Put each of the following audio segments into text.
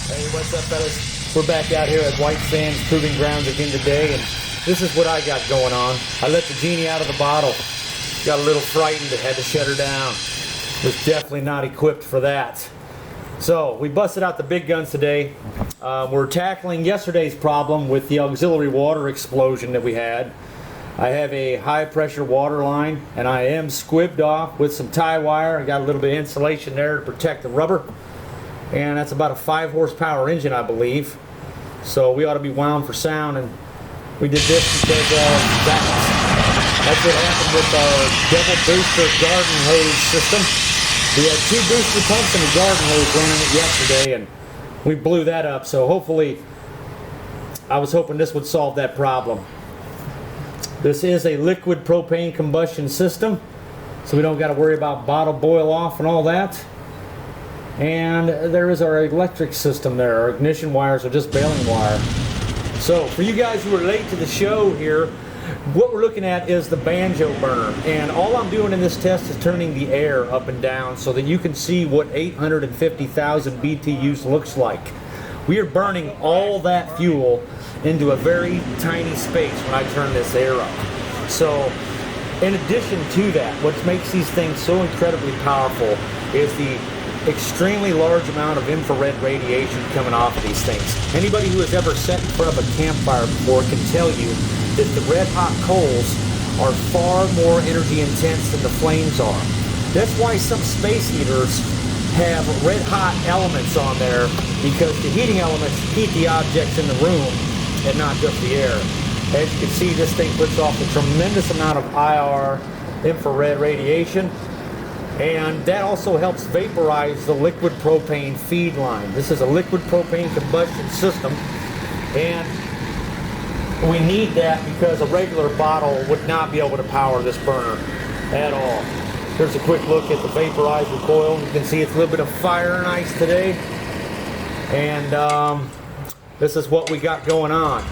Hey, what's up, fellas? We're back out here at White Sands Proving Grounds again today, and this is what I got going on. I let the Genie out of the bottle. Got a little frightened, had to shut her down. Was definitely not equipped for that. So, we busted out the big guns today. We're tackling yesterday's problem with the auxiliary water explosion that we had. I have a high pressure water line, and I am squibbed off with some tie wire. I got a little bit of insulation there to protect the rubber. And that's about a 5 horsepower engine, I believe. So we ought to be wound for sound, and we did this because that's what happened with our double booster garden hose system. We had 2 booster pumps and a garden hose running it yesterday, and we blew that up. So hopefully, I was hoping this would solve that problem. This is a liquid propane combustion system, so we don't got to worry about bottle boil off and all that. And there is our electric system there. Our ignition wires are just baling wire. So for you guys who are late to the show here, what we're looking at is the banjo burner. And all I'm doing in this test is turning the air up and down so that you can see what 850,000 BTUs looks like. We are burning all that fuel into a very tiny space when I turn this air up. So in addition to that, what makes these things so incredibly powerful is the extremely large amount of infrared radiation coming off of these things. Anybody who has ever sat in front of a campfire before can tell you that the red hot coals are far more energy intense than the flames are. That's why some space heaters have red hot elements on there, because the heating elements heat the objects in the room and not just the air. As you can see, this thing puts off a tremendous amount of IR infrared radiation. And that also helps vaporize the liquid propane feed line. This is a liquid propane combustion system, and we need that because a regular bottle would not be able to power this burner at all. Here's a quick look at the vaporizer coil. You can see it's a little bit of fire and ice today. And this is what we got going on.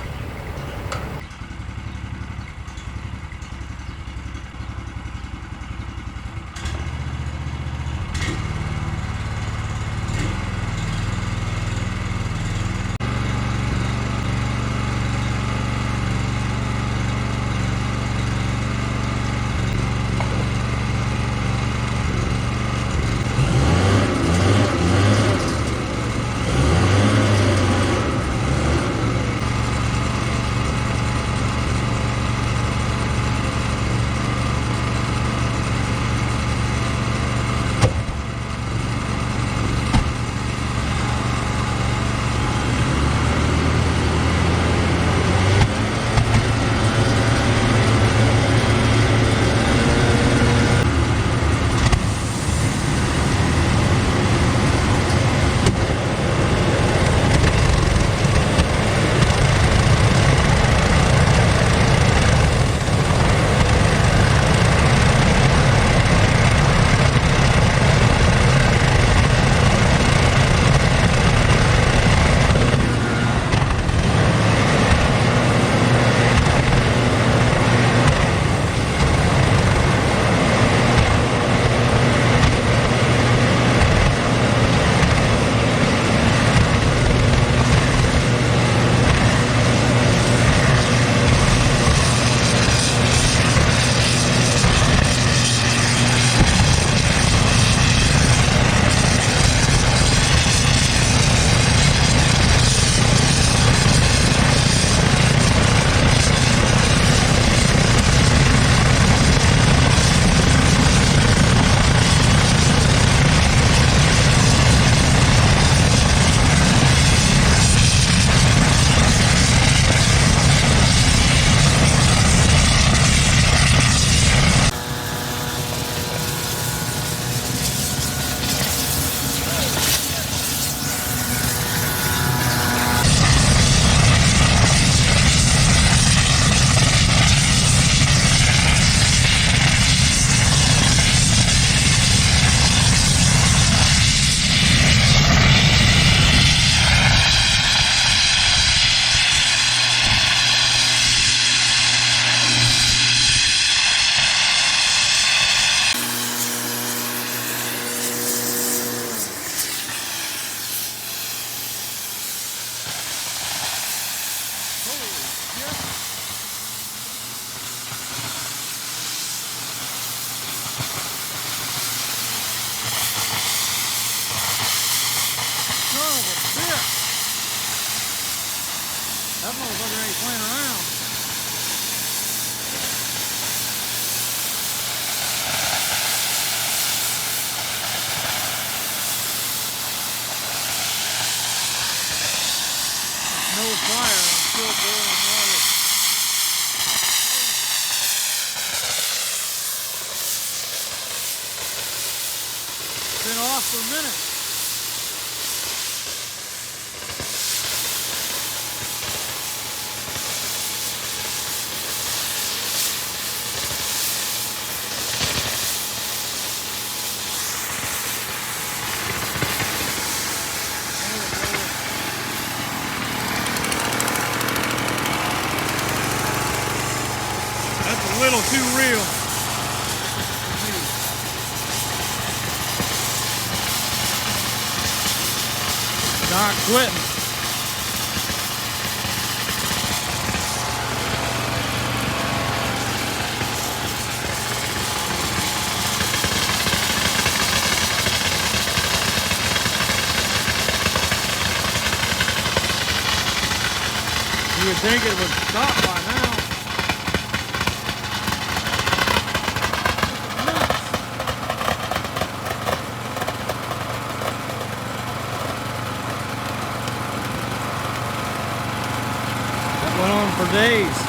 That motherfucker ain't playing around. No fire, I'm still boiling water. Been off for a minute. That's a little too real. Not quitting. You would think it would stop by now. Went on for days.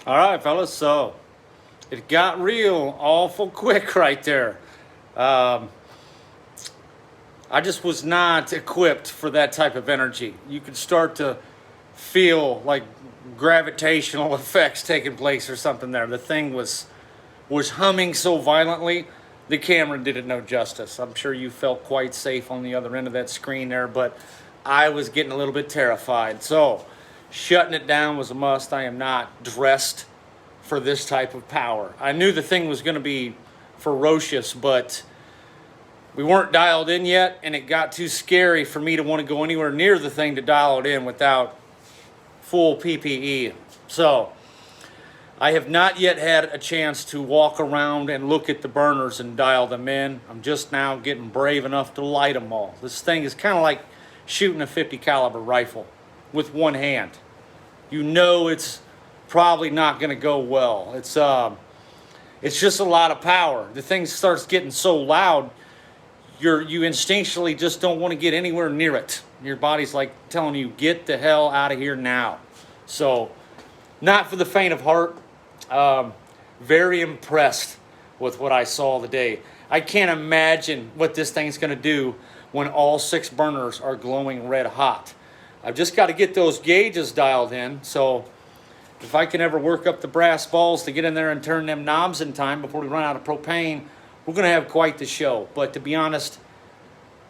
All right, fellas, so it got real awful quick right there. I just was not equipped for that type of energy. You could start to feel like gravitational effects taking place or something there. The thing was humming so violently, the camera did it no justice. I'm sure you felt quite safe on the other end of that screen there, but I was getting a little bit terrified. So shutting it down was a must. I am not dressed for this type of power. I knew the thing was going to be ferocious, but we weren't dialed in yet, and it got too scary for me to want to go anywhere near the thing to dial it in without full PPE. So I have not yet had a chance to walk around and look at the burners and dial them in. I'm just now getting brave enough to light them all. This thing is kind of like shooting a 50 caliber rifle with one hand. You know it's probably not going to go well. It's just a lot of power. The thing starts getting so loud, you instinctually just don't want to get anywhere near it. Your body's like telling you, get the hell out of here now. So, not for the faint of heart. Very impressed with what I saw today. I can't imagine what this thing's going to do when all 6 burners are glowing red hot. I've just got to get those gauges dialed in, so if I can ever work up the brass balls to get in there and turn them knobs in time before we run out of propane, we're going to have quite the show. But to be honest,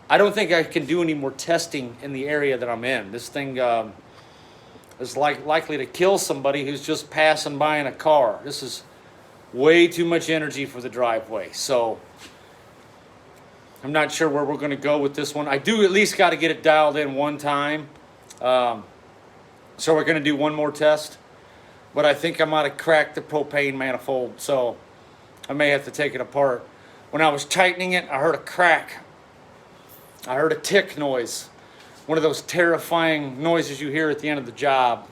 I don't think I can do any more testing in the area that I'm in. This thing is likely to kill somebody who's just passing by in a car. This is way too much energy for the driveway. So I'm not sure where we're going to go with this one. I do at least got to get it dialed in one time. So we're going to do one more test. But I think I might have cracked the propane manifold, so I may have to take it apart. When I was tightening it, I heard a crack. I heard a tick noise. One of those terrifying noises you hear at the end of the job.